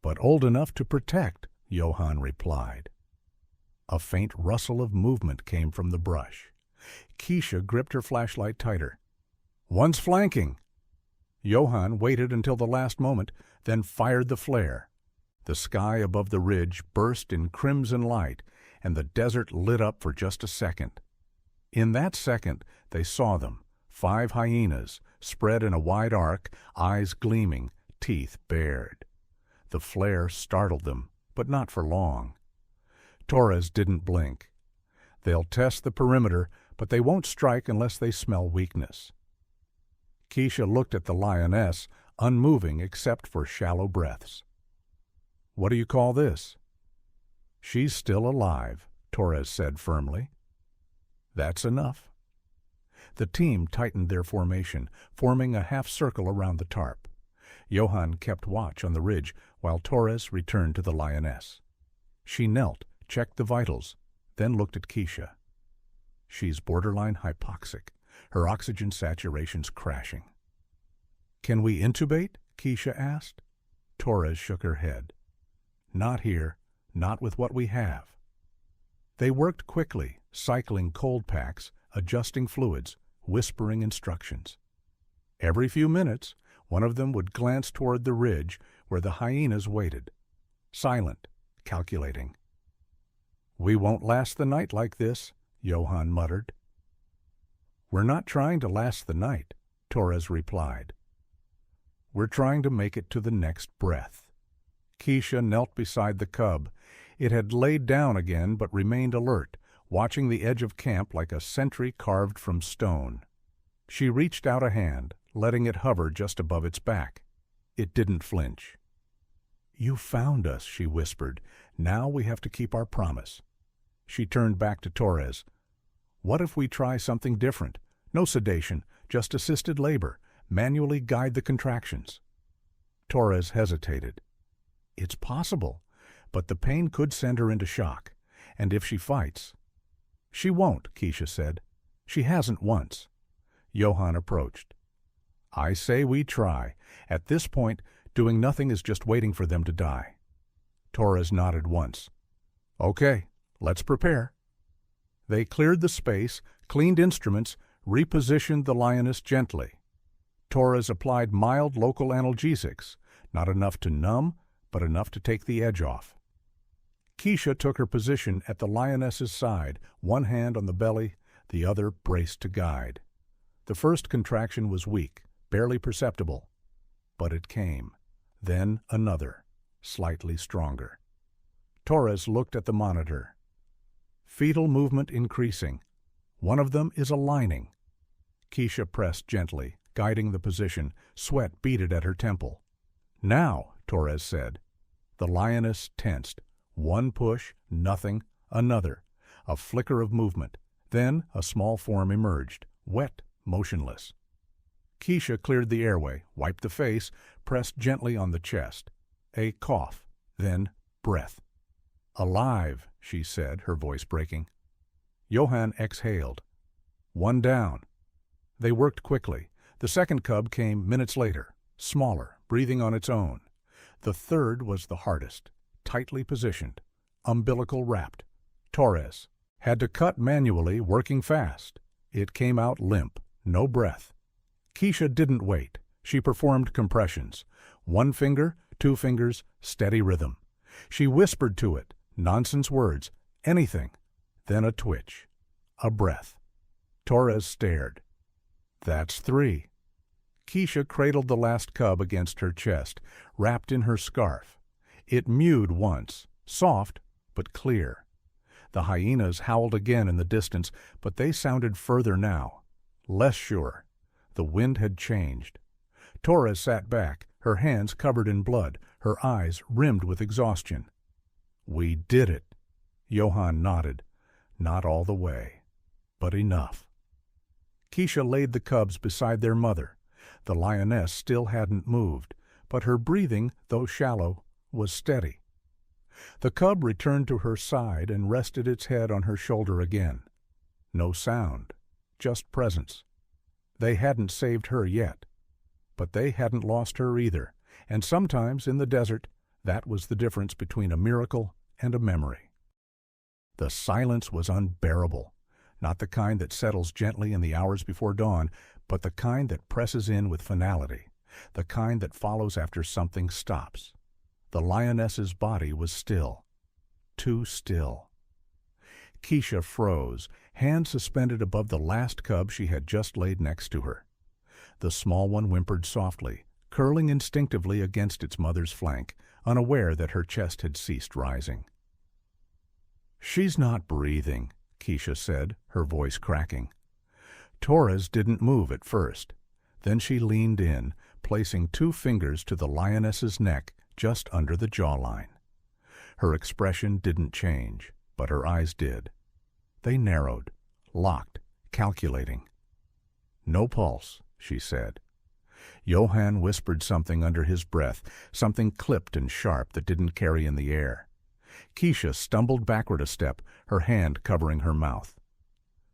"But old enough to protect," Johann replied. A faint rustle of movement came from the brush. Keisha gripped her flashlight tighter. "One's flanking." Johann waited until the last moment, then fired the flare. The sky above the ridge burst in crimson light, and the desert lit up for just a second. In that second, they saw them, 5 hyenas, spread in a wide arc, eyes gleaming, teeth bared. The flare startled them, but not for long. Torres didn't blink. They'll test the perimeter, but they won't strike unless they smell weakness. Keisha looked at the lioness, unmoving except for shallow breaths. "What do you call this?" "She's still alive," Torres said firmly. "That's enough." The team tightened their formation, forming a half circle around the tarp. Johann kept watch on the ridge while Torres returned to the lioness. She knelt, checked the vitals, then looked at Keisha. "She's borderline hypoxic, her oxygen saturation's crashing." "Can we intubate?" Keisha asked. Torres shook her head. "Not here, not with what we have." They worked quickly, cycling cold packs, adjusting fluids, whispering instructions. Every few minutes, one of them would glance toward the ridge where the hyenas waited, silent, calculating. "We won't last the night like this," Johann muttered. "We're not trying to last the night," Torres replied. "We're trying to make it to the next breath." Keisha knelt beside the cub. It had laid down again but remained alert, watching the edge of camp like a sentry carved from stone. She reached out a hand, letting it hover just above its back. It didn't flinch. "You found us," she whispered. "Now we have to keep our promise." She turned back to Torres. "What if we try something different? No sedation, just assisted labor. Manually guide the contractions." Torres hesitated. "It's possible, but the pain could send her into shock. And if she fights—" "She won't," Keisha said. "She hasn't once." Johann approached. "I say we try. At this point, doing nothing is just waiting for them to die." Torres nodded once. "Okay, let's prepare." They cleared the space, cleaned instruments, repositioned the lioness gently. Torres applied mild local analgesics, not enough to numb, but enough to take the edge off. Keisha took her position at the lioness's side, one hand on the belly, the other braced to guide. The first contraction was weak, barely perceptible. But it came. Then another, slightly stronger. Torres looked at the monitor. Fetal movement increasing. One of them is aligning. Keisha pressed gently, guiding the position. Sweat beaded at her temple. "Now," Torres said. The lioness tensed. One push, nothing, another. A flicker of movement. Then a small form emerged, wet, motionless. Keisha cleared the airway, wiped the face, pressed gently on the chest. A cough, then breath. "Alive," she said, her voice breaking. Johann exhaled. "One down." They worked quickly. The second cub came minutes later, smaller, breathing on its own. The third was the hardest, tightly positioned, umbilical wrapped. Torres had to cut manually, working fast. It came out limp, no breath. Keisha didn't wait. She performed compressions. 1 finger, 2 fingers, steady rhythm. She whispered to it, nonsense words, anything. Then a twitch. A breath. Torres stared. "That's 3. Keisha cradled the last cub against her chest, wrapped in her scarf. It mewed once, soft but clear. The hyenas howled again in the distance, but they sounded further now, less sure. The wind had changed. Torres sat back, her hands covered in blood, her eyes rimmed with exhaustion. "We did it." Johann nodded. "Not all the way, but enough." Keisha laid the cubs beside their mother. The lioness still hadn't moved, but her breathing, though shallow, was steady. The cub returned to her side and rested its head on her shoulder again. No sound, just presence. They hadn't saved her yet, but they hadn't lost her either, and sometimes in the desert, that was the difference between a miracle and a memory. The silence was unbearable, not the kind that settles gently in the hours before dawn, but the kind that presses in with finality, the kind that follows after something stops. The lioness's body was still, too still. Keisha froze, hands suspended above the last cub she had just laid next to her. The small one whimpered softly, curling instinctively against its mother's flank, unaware that her chest had ceased rising. "She's not breathing," Keisha said, her voice cracking. Torres didn't move at first. Then she leaned in, placing 2 fingers to the lioness's neck just under the jawline. Her expression didn't change, but her eyes did. They narrowed, locked, calculating. "No pulse," she said. Johann whispered something under his breath, something clipped and sharp that didn't carry in the air. Keisha stumbled backward a step, her hand covering her mouth.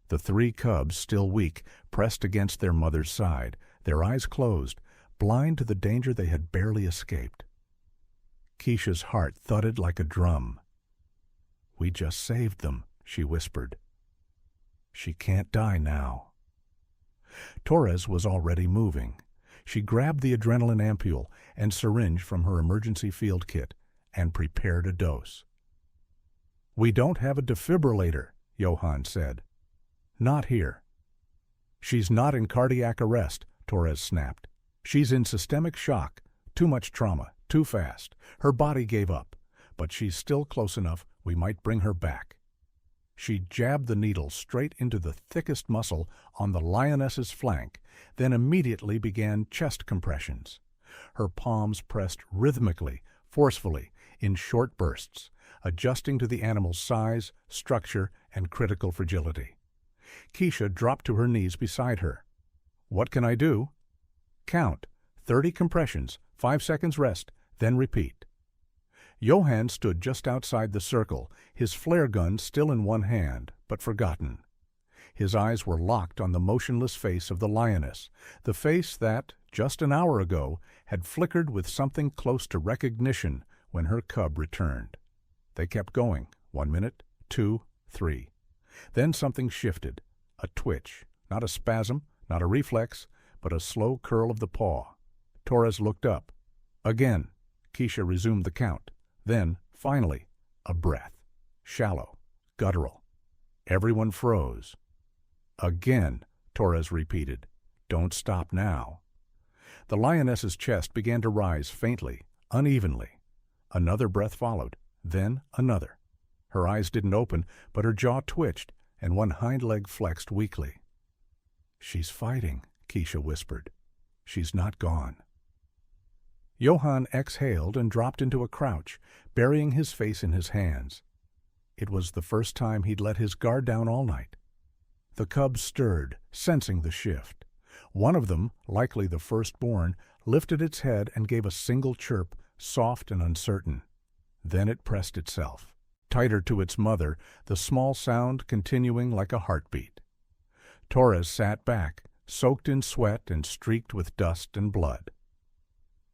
The 3 cubs, still weak, pressed against their mother's side, their eyes closed, blind to the danger they had barely escaped. Keisha's heart thudded like a drum. "We just saved them," she whispered. "She can't die now." Torres was already moving. She grabbed the adrenaline ampule and syringe from her emergency field kit and prepared a dose. "We don't have a defibrillator," Johann said. "Not here." "She's not in cardiac arrest," Torres snapped. "She's in systemic shock. Too much trauma, too fast. Her body gave up. But she's still close enough we might bring her back." She jabbed the needle straight into the thickest muscle on the lioness's flank, then immediately began chest compressions. Her palms pressed rhythmically, forcefully, in short bursts, adjusting to the animal's size, structure, and critical fragility. Keisha dropped to her knees beside her. "What can I do?" "Count. 30 compressions, 5 seconds rest, then repeat." Johann stood just outside the circle, his flare gun still in one hand, but forgotten. His eyes were locked on the motionless face of the lioness, the face that, just an hour ago, had flickered with something close to recognition when her cub returned. They kept going, 1 minute, 2, 3. Then something shifted, a twitch, not a spasm, not a reflex, but a slow curl of the paw. Torres looked up. Again, Keisha resumed the count. Then, finally, a breath, shallow, guttural. Everyone froze. "Again," Torres repeated. "Don't stop now." The lioness's chest began to rise faintly, unevenly. Another breath followed, then another. Her eyes didn't open, but her jaw twitched, and one hind leg flexed weakly. "She's fighting," Keisha whispered. "She's not gone." Johann exhaled and dropped into a crouch, burying his face in his hands. It was the first time he'd let his guard down all night. The cubs stirred, sensing the shift. One of them, likely the firstborn, lifted its head and gave a single chirp, soft and uncertain. Then it pressed itself, tighter to its mother, the small sound continuing like a heartbeat. Torres sat back, soaked in sweat and streaked with dust and blood.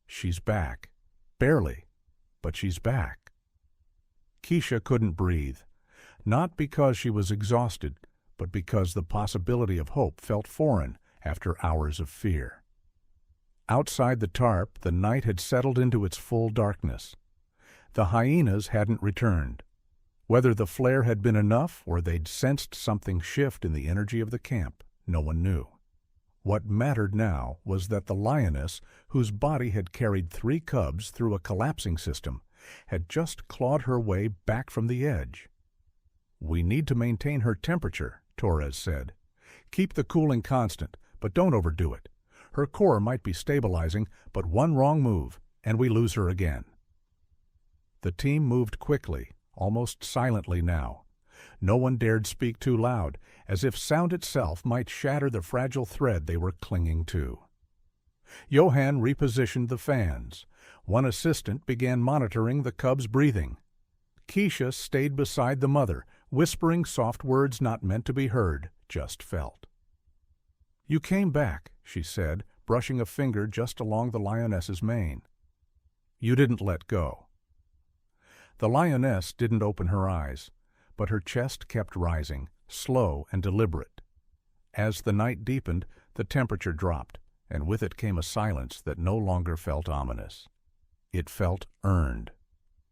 She's back. Barely, but she's back. Keisha couldn't breathe, not because she was exhausted, but because the possibility of hope felt foreign after hours of fear. Outside the tarp, the night had settled into its full darkness. The hyenas hadn't returned. Whether the flare had been enough or they'd sensed something shift in the energy of the camp, no one knew. What mattered now was that the lioness, whose body had carried 3 cubs through a collapsing system, had just clawed her way back from the edge. "We need to maintain her temperature," Torres said. "Keep the cooling constant, but don't overdo it. Her core might be stabilizing, but one wrong move, and we lose her again." The team moved quickly, almost silently now. No one dared speak too loud, as if sound itself might shatter the fragile thread they were clinging to. Johann repositioned the fans. One assistant began monitoring the cubs' breathing. Keisha stayed beside the mother, whispering soft words not meant to be heard, just felt. "You came back," she said, brushing a finger just along the lioness's mane. "You didn't let go." The lioness didn't open her eyes, but her chest kept rising, slow and deliberate. As the night deepened, the temperature dropped, and with it came a silence that no longer felt ominous. It felt earned,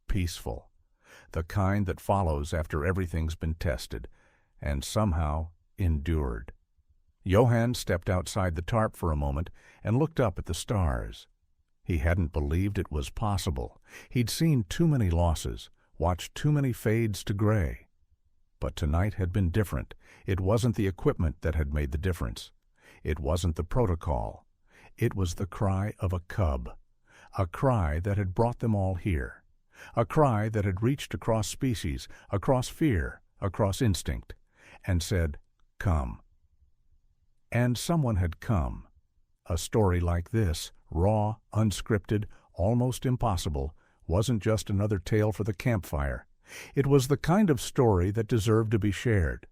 peaceful, the kind that follows after everything's been tested, and somehow endured. Johann stepped outside the tarp for a moment and looked up at the stars. He hadn't believed it was possible. He'd seen too many losses, watched too many fades to gray. But tonight had been different. It wasn't the equipment that had made the difference. It wasn't the protocol. It was the cry of a cub, a cry that had brought them all here, a cry that had reached across species, across fear, across instinct, and said, "Come." And someone had come. A story like this, raw, unscripted, almost impossible, wasn't just another tale for the campfire. It was the kind of story that deserved to be shared.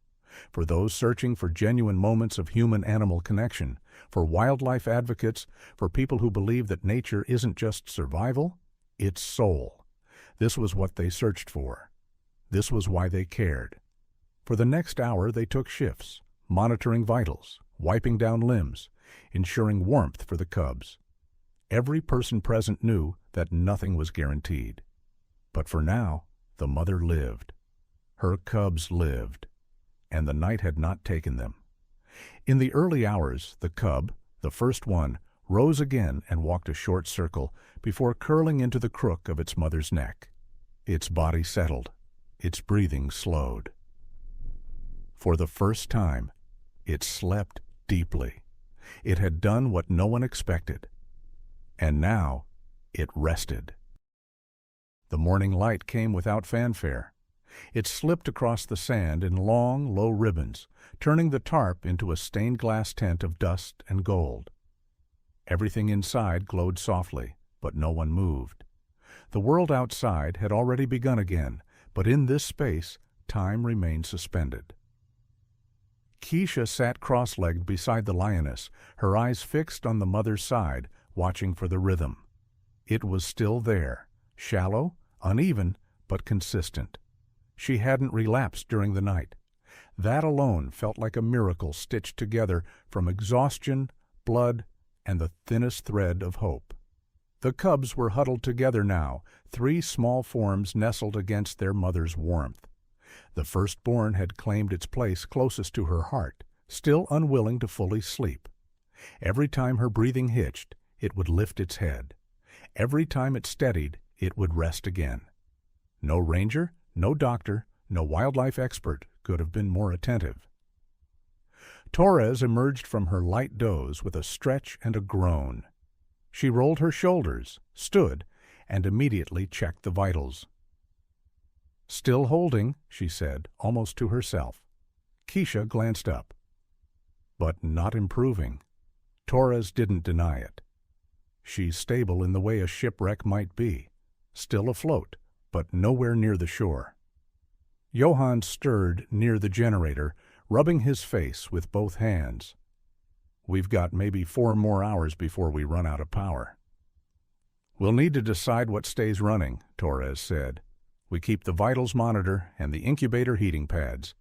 For those searching for genuine moments of human-animal connection, for wildlife advocates, for people who believe that nature isn't just survival, it's soul. This was what they searched for. This was why they cared. For the next hour they took shifts, monitoring vitals, wiping down limbs, ensuring warmth for the cubs. Every person present knew that nothing was guaranteed. But for now, the mother lived. Her cubs lived. And the night had not taken them. In the early hours, the cub, the first one, rose again and walked a short circle before curling into the crook of its mother's neck. Its body settled. Its breathing slowed. For the first time, it slept deeply. It had done what no one expected. And now, it rested. The morning light came without fanfare. It slipped across the sand in long, low ribbons, turning the tarp into a stained-glass tent of dust and gold. Everything inside glowed softly, but no one moved. The world outside had already begun again, but in this space, time remained suspended. Keisha sat cross-legged beside the lioness, her eyes fixed on the mother's side, watching for the rhythm. It was still there, shallow, uneven, but consistent. She hadn't relapsed during the night. That alone felt like a miracle stitched together from exhaustion, blood, and the thinnest thread of hope. The cubs were huddled together now, 3 small forms nestled against their mother's warmth. The firstborn had claimed its place closest to her heart, still unwilling to fully sleep. Every time her breathing hitched, it would lift its head. Every time it steadied, it would rest again. No ranger, no doctor, no wildlife expert could have been more attentive. Torres emerged from her light doze with a stretch and a groan. She rolled her shoulders, stood, and immediately checked the vitals. Still holding, she said, almost to herself. Keisha glanced up. But not improving. Torres didn't deny it. She's stable in the way a shipwreck might be, still afloat, but nowhere near the shore. Johann stirred near the generator, rubbing his face with both hands. We've got maybe 4 more hours before we run out of power. We'll need to decide what stays running, Torres said. We keep the vitals monitor and the incubator heating pads.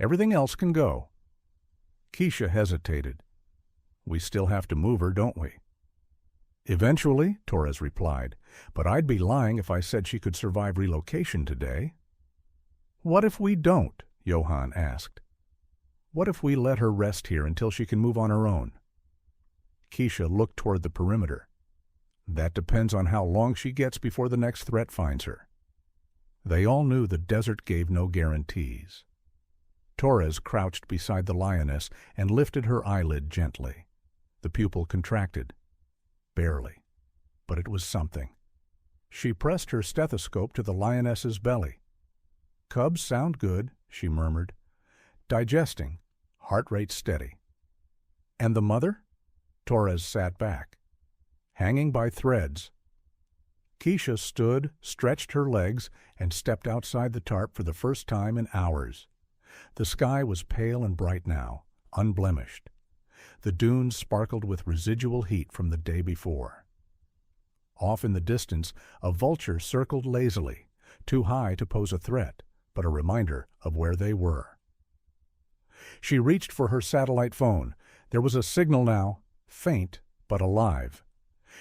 Everything else can go. Keisha hesitated. We still have to move her, don't we? Eventually, Torres replied, but I'd be lying if I said she could survive relocation today. What if we don't? Johann asked. What if we let her rest here until she can move on her own? Keisha looked toward the perimeter. That depends on how long she gets before the next threat finds her. They all knew the desert gave no guarantees. Torres crouched beside the lioness and lifted her eyelid gently. The pupil contracted. Barely. But it was something. She pressed her stethoscope to the lioness's belly. Cubs sound good, she murmured. Digesting. Heart rate steady. And the mother? Torres sat back. Hanging by threads. Keisha stood, stretched her legs, and stepped outside the tarp for the first time in hours. The sky was pale and bright now, unblemished. The dunes sparkled with residual heat from the day before. Off in the distance, a vulture circled lazily, too high to pose a threat, but a reminder of where they were. She reached for her satellite phone. There was a signal now, faint but alive.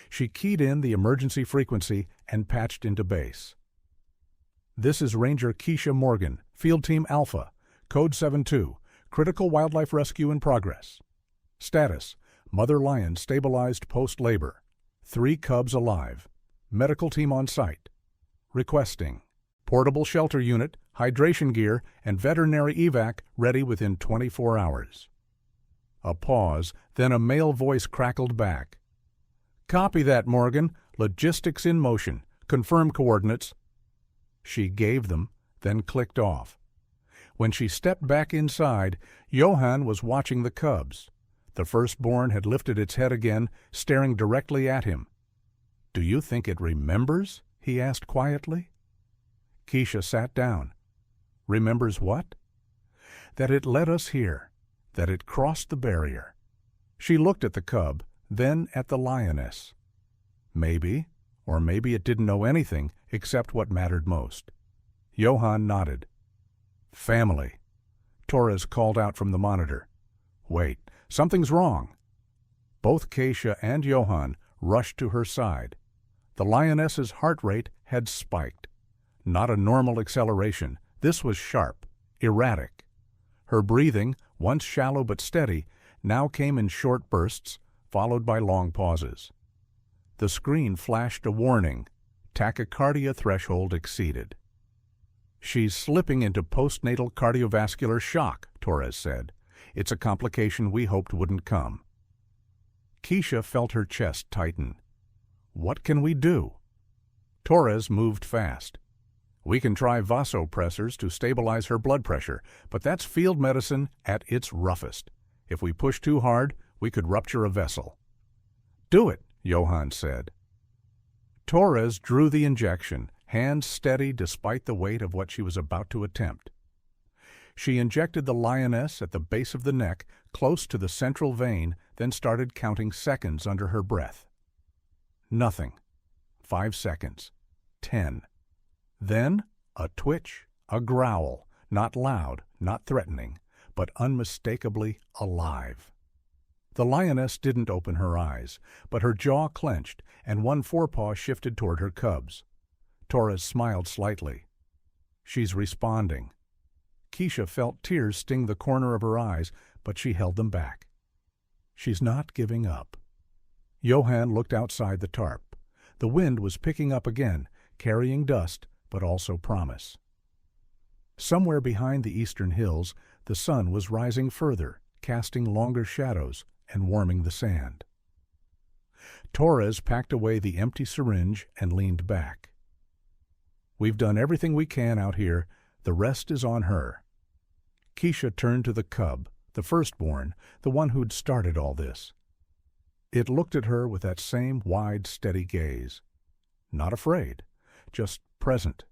She keyed in the emergency frequency and patched into base. This is Ranger Keisha Morgan, Field Team Alpha, Code 72, Critical Wildlife Rescue in progress. Status, Mother Lion stabilized post-labor. 3 cubs alive. Medical team on site. Requesting. Portable shelter unit, hydration gear, and veterinary evac ready within 24 hours. A pause, then a male voice crackled back. Copy that, Morgan. Logistics in motion. Confirm coordinates. She gave them, then clicked off. When she stepped back inside, Johann was watching the cubs. The firstborn had lifted its head again, staring directly at him. Do you think it remembers? He asked quietly. Keisha sat down. Remembers what? That it led us here, that it crossed the barrier. She looked at the cub, then at the lioness. Maybe, or maybe it didn't know anything except what mattered most. Johann nodded. Family. Torres called out from the monitor. Wait, something's wrong. Both Keisha and Johann rushed to her side. The lioness's heart rate had spiked. Not a normal acceleration. This was sharp, erratic. Her breathing, once shallow but steady, now came in short bursts, followed by long pauses. The screen flashed a warning. Tachycardia threshold exceeded. She's slipping into postnatal cardiovascular shock, Torres said. It's a complication we hoped wouldn't come. Keisha felt her chest tighten. What can we do? Torres moved fast. We can try vasopressors to stabilize her blood pressure, but that's field medicine at its roughest. If we push too hard, we could rupture a vessel. Do it, Johann said. Torres drew the injection, hands steady despite the weight of what she was about to attempt. She injected the lioness at the base of the neck, close to the central vein, then started counting seconds under her breath. Nothing. 5 seconds. 10. Then a twitch, a growl, not loud, not threatening, but unmistakably alive. The lioness didn't open her eyes, but her jaw clenched and one forepaw shifted toward her cubs. Torres smiled slightly. She's responding. Keisha felt tears sting the corner of her eyes, but she held them back. She's not giving up. Johann looked outside the tarp. The wind was picking up again, carrying dust, but also promise. Somewhere behind the eastern hills, the sun was rising further, casting longer shadows and warming the sand. Torres packed away the empty syringe and leaned back. We've done everything we can out here. The rest is on her." Keisha turned to the cub, the firstborn, the one who'd started all this. It looked at her with that same wide, steady gaze. Not afraid, just present,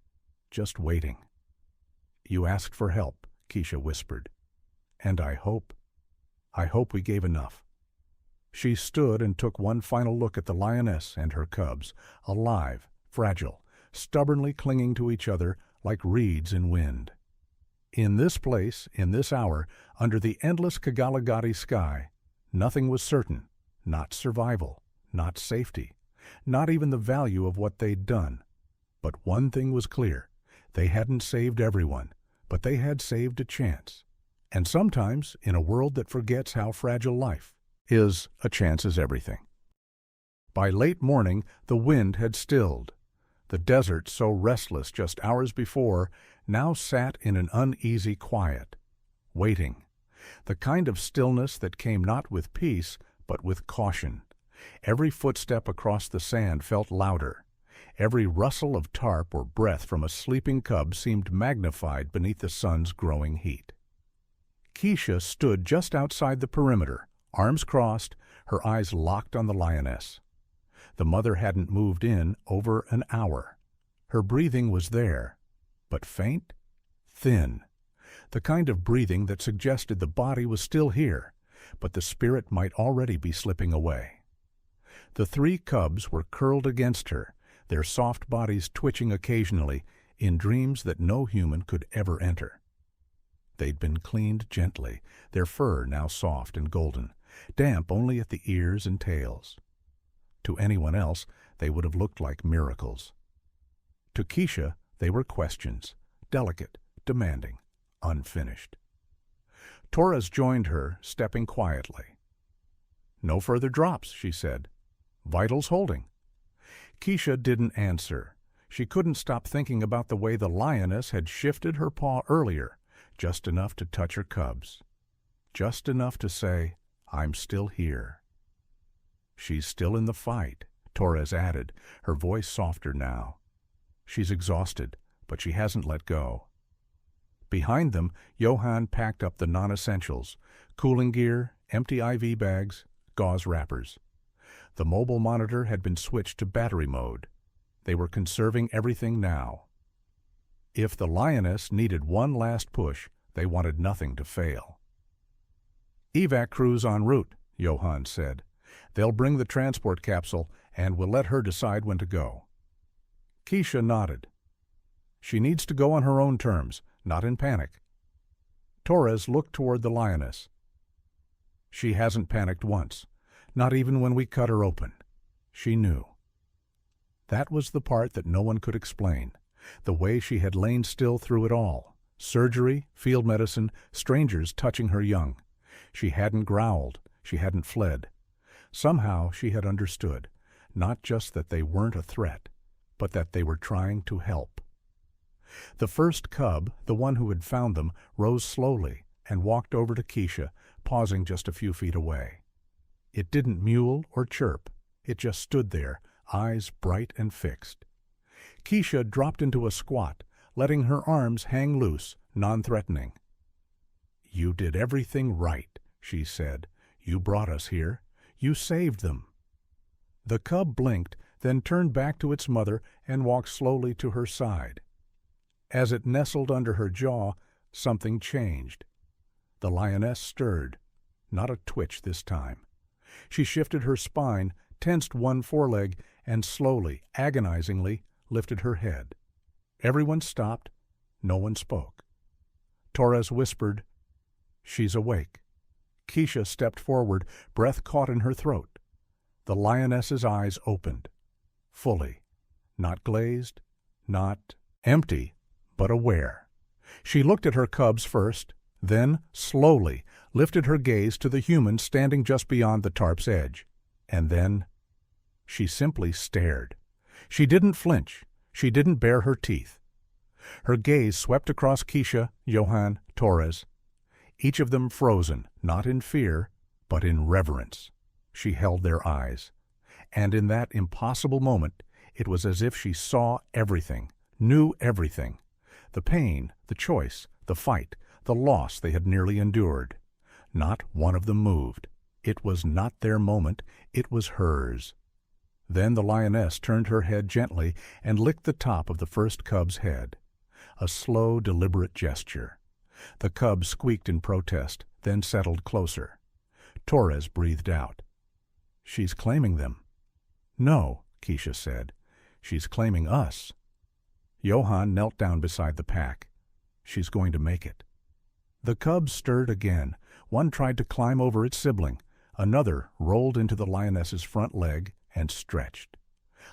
just waiting. "You asked for help," Keisha whispered. "And I hope we gave enough." She stood and took one final look at the lioness and her cubs, alive, fragile, stubbornly clinging to each other like reeds in wind. In this place, in this hour, under the endless Kagalagati sky, nothing was certain, not survival, not safety, not even the value of what they'd done. But one thing was clear. They hadn't saved everyone, but they had saved a chance. And sometimes, in a world that forgets how fragile life is, a chance is everything. By late morning, the wind had stilled. The desert, so restless just hours before, now sat in an uneasy quiet, waiting. The kind of stillness that came not with peace, but with caution. Every footstep across the sand felt louder. Every rustle of tarp or breath from a sleeping cub seemed magnified beneath the sun's growing heat. Keisha stood just outside the perimeter, arms crossed, her eyes locked on the lioness. The mother hadn't moved in over an hour. Her breathing was there, but faint, thin, the kind of breathing that suggested the body was still here, but the spirit might already be slipping away. The three cubs were curled against her, their soft bodies twitching occasionally in dreams that no human could ever enter. They'd been cleaned gently, their fur now soft and golden, damp only at the ears and tails. To anyone else, they would have looked like miracles. To Keisha, they were questions, delicate, demanding, unfinished. Torres joined her, stepping quietly. "No further drops," she said. "Vitals holding." Keisha didn't answer. She couldn't stop thinking about the way the lioness had shifted her paw earlier, just enough to touch her cubs. Just enough to say, "I'm still here." "She's still in the fight," Torres added, her voice softer now. "She's exhausted, but she hasn't let go." Behind them, Johann packed up the non-essentials, cooling gear, empty IV bags, gauze wrappers. The mobile monitor had been switched to battery mode. They were conserving everything now. If the lioness needed one last push, they wanted nothing to fail. "Evac crews en route," Johann said. "They'll bring the transport capsule, and we'll let her decide when to go." Keisha nodded. "She needs to go on her own terms, not in panic." Torres looked toward the lioness. "She hasn't panicked once, not even when we cut her open. She knew." That was the part that no one could explain, the way she had lain still through it all. Surgery, field medicine, strangers touching her young. She hadn't growled, she hadn't fled. Somehow she had understood, not just that they weren't a threat, but that they were trying to help. The first cub, the one who had found them, rose slowly and walked over to Keisha, pausing just a few feet away. It didn't mewl or chirp. It just stood there, eyes bright and fixed. Keisha dropped into a squat, letting her arms hang loose, non-threatening. "You did everything right," she said. "You brought us here. You saved them." The cub blinked, then turned back to its mother and walked slowly to her side. As it nestled under her jaw, something changed. The lioness stirred, not a twitch this time. She shifted her spine, tensed one foreleg, and slowly, agonizingly, lifted her head. Everyone stopped. No one spoke. Torres whispered, "She's awake." Keisha stepped forward, breath caught in her throat. The lioness's eyes opened, fully, not glazed, not empty, but aware. She looked at her cubs first, then, slowly, lifted her gaze to the human standing just beyond the tarp's edge. And then she simply stared. She didn't flinch. She didn't bare her teeth. Her gaze swept across Keisha, Johann, Torres. Each of them frozen, not in fear, but in reverence. She held their eyes. And in that impossible moment, it was as if she saw everything, Knew everything. The pain, the choice, the fight, the loss they had nearly endured. Not one of them moved. It was not their moment, it was hers. Then the lioness turned her head gently and licked the top of the first cub's head. A slow, deliberate gesture. The cub squeaked in protest, then settled closer. Torres breathed out. "She's claiming them." "No," Keisha said. "She's claiming us." Johann knelt down beside the pack. "She's going to make it." The cubs stirred again. One tried to climb over its sibling. Another rolled into the lioness's front leg and stretched.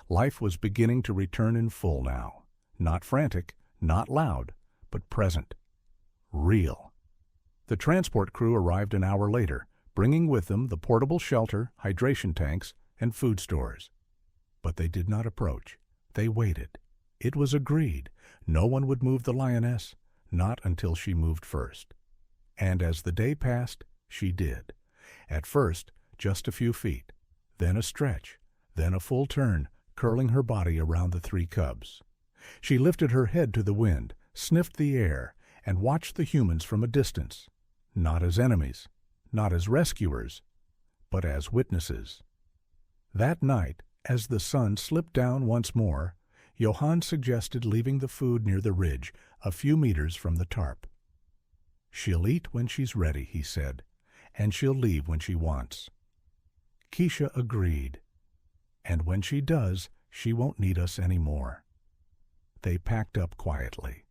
Life was beginning to return in full now. Not frantic, not loud, but present. Real. The transport crew arrived an hour later, bringing with them the portable shelter, hydration tanks, and food stores. But they did not approach. They waited. It was agreed. No one would move the lioness, not until she moved first. And as the day passed, she did. At first, just a few feet, then a stretch, then a full turn, curling her body around the three cubs. She lifted her head to the wind, sniffed the air, and watched the humans from a distance, not as enemies, not as rescuers, but as witnesses. That night, as the sun slipped down once more, Johann suggested leaving the food near the ridge, a few meters from the tarp. "She'll eat when she's ready," he said, "and she'll leave when she wants." Keisha agreed. "And when she does, she won't need us any more." They packed up quietly,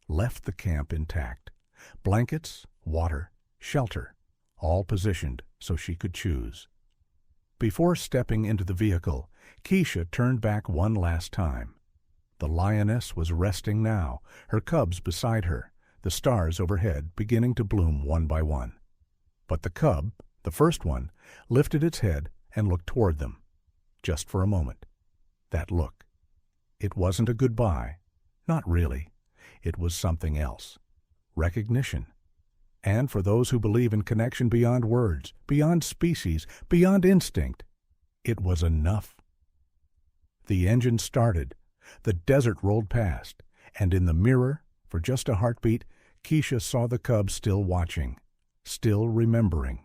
left the camp intact. Blankets, water, shelter, all positioned so she could choose. Before stepping into the vehicle, Keisha turned back one last time. The lioness was resting now, her cubs beside her, the stars overhead beginning to bloom one by one. But the cub, the first one, lifted its head and looked toward them. Just for a moment. That look. It wasn't a goodbye. Not really. It was something else. Recognition. And for those who believe in connection beyond words, beyond species, beyond instinct, it was enough. The engine started. The desert rolled past. And in the mirror, for just a heartbeat, Keisha saw the cub still watching, still remembering.